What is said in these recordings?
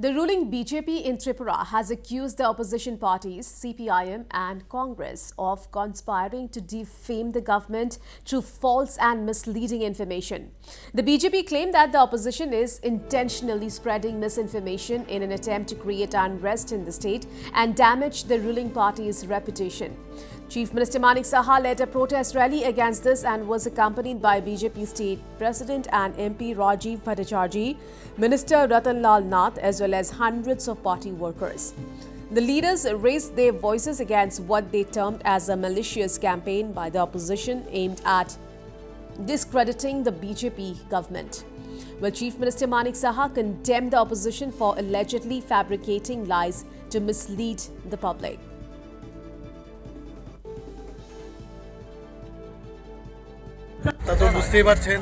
The ruling BJP in Tripura has accused the opposition parties CPIM and Congress of conspiring to defame the government through false and misleading information. The BJP claimed that the opposition is intentionally spreading misinformation in an attempt to create unrest in the state and damage the ruling party's reputation. Chief Minister Manik Saha led a protest rally against this and was accompanied by BJP State President and MP Rajiv Bhattacharjee, Minister Ratan Lal Nath as well as hundreds of party workers. The leaders raised their voices against what they termed as a malicious campaign by the opposition aimed at discrediting the BJP government. Well, Chief Minister Manik Saha condemned the opposition for allegedly fabricating lies to mislead the public. তা তো বুঝতেই পারছেন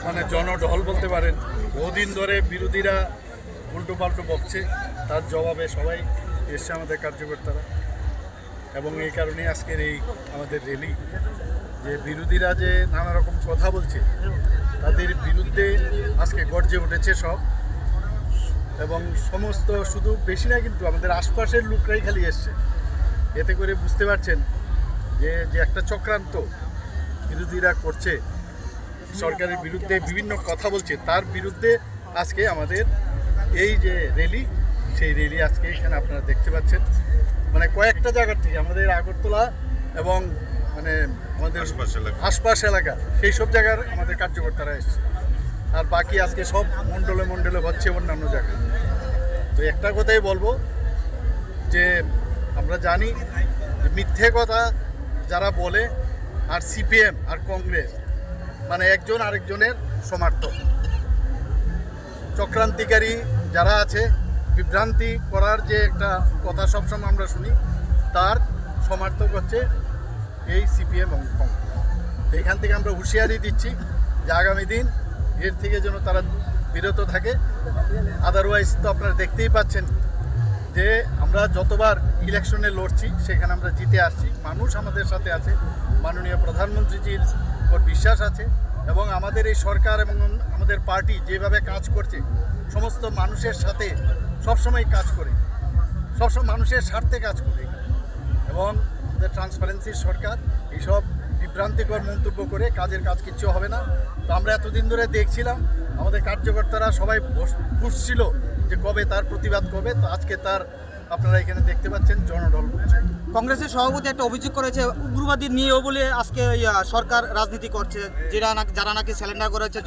মানে জনঢল বলতে পারেন। বহুদিন ধরে বিরোধীরা উল্টো পাল্টো বকছে, তার জবাবে সবাই এসছে আমাদের কার্যকর্তারা, এবং এই কারণেই আজকের এই আমাদের র্যালি। যে বিরোধীরা যে নানা রকম কথা বলছে তাদের বিরুদ্ধে আজকে গর্জে উঠেছে সব, এবং সমস্ত শুধু বেশি না কিন্তু আমাদের আশপাশের লোকরাই খালি এসছে। এতে করে বুঝতে পারছেন যে একটা চক্রান্ত বিরোধীরা করছে, সরকারের বিরুদ্ধে বিভিন্ন কথা বলছে, তার বিরুদ্ধে আজকে আমাদের এই যে র্যালি, সেই র্যালি আজকে এখানে আপনারা দেখতে পাচ্ছেন। মানে কয়েকটা জায়গার থেকে আমাদের আগরতলা এবং মানে আমাদের আশপাশ এলাকা সেই সব জায়গার আমাদের কার্যকর্তারা এসছে, আর বাকি আজকে সব মণ্ডলে মণ্ডলে হচ্ছে অন্যান্য জায়গায়। তো একটা কথাই বলবো যে আমরা জানি যে মিথ্যে কথা যারা বলে, আর সিপিএম আর কংগ্রেস মানে একজন আরেকজনের সমর্থক। চক্রান্তিকারী যারা আছে, বিভ্রান্তি করার যে একটা কথা সবসময় আমরা শুনি, তার সমর্থক হচ্ছে এই সিপিএম এবং কংগ্রেস। তো এখান থেকে আমরা হুঁশিয়ারি দিচ্ছি যে আগামী দিন এর থেকে যেন তারা বিরত থাকে। আদারওয়াইজ তো আপনারা দেখতেই পাচ্ছেন যে আমরা যতবার ইলেকশনে লড়ছি সেখানে আমরা জিতে আসছি, মানুষ আমাদের সাথে আছে, মাননীয় প্রধানমন্ত্রীজির ওর বিশ্বাস আছে, এবং আমাদের এই সরকার এবং আমাদের পার্টি যেভাবে কাজ করছে সমস্ত মানুষের সাথে সবসময় কাজ করে, সবসময় মানুষের স্বার্থে কাজ করে, এবং আমাদের ট্রান্সপারেন্সির সরকার এইসব বিভ্রান্তিকর মন্তব্য করে কাজের কাজ কিচ্ছু হবে না। তো আমরা এতদিন ধরে দেখছিলাম আমাদের কার্যকর্তারা সবাই খুঁজছিল যে কবে তার প্রতিবাদ করবে, তো আজকে তার আপনারা এখানে দেখতে পাচ্ছেন জনঢল বলছে। কংগ্রেসের সভাপতি একটা অভিযোগ করেছে উগ্রবাদী নিয়েও বলে আজকে সরকার রাজনীতি করছে, যারা নাকি স্যালেন্ডার করেছে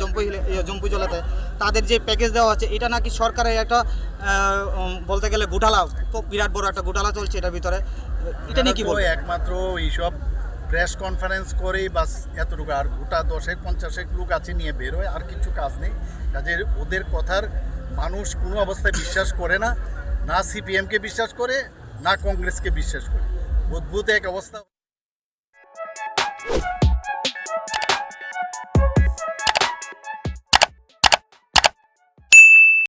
জম্পু জলাতে তাদের যে প্যাকেজ দেওয়া হচ্ছে, এটা নাকি সরকারের একটা বলতে গেলে ঘোটালা, বিরাট বড় একটা ঘোটালা চলছে এটার ভিতরে। এটা নিয়ে কি বলবো? একমাত্র এইসব প্রেস কনফারেন্স করেই বাস এতটুকু, আর গোটা 10-50 লোক আছে নিয়ে বেরোয়, আর কিছু কাজ নেই। কাজের ওদের কথার মানুষ কোনো অবস্থায় বিশ্বাস করে না, না সিপিএমকে বিশ্বাস করে, না কংগ্রেসকে বিশ্বাস করে। অদ্ভুত এক অবস্থা।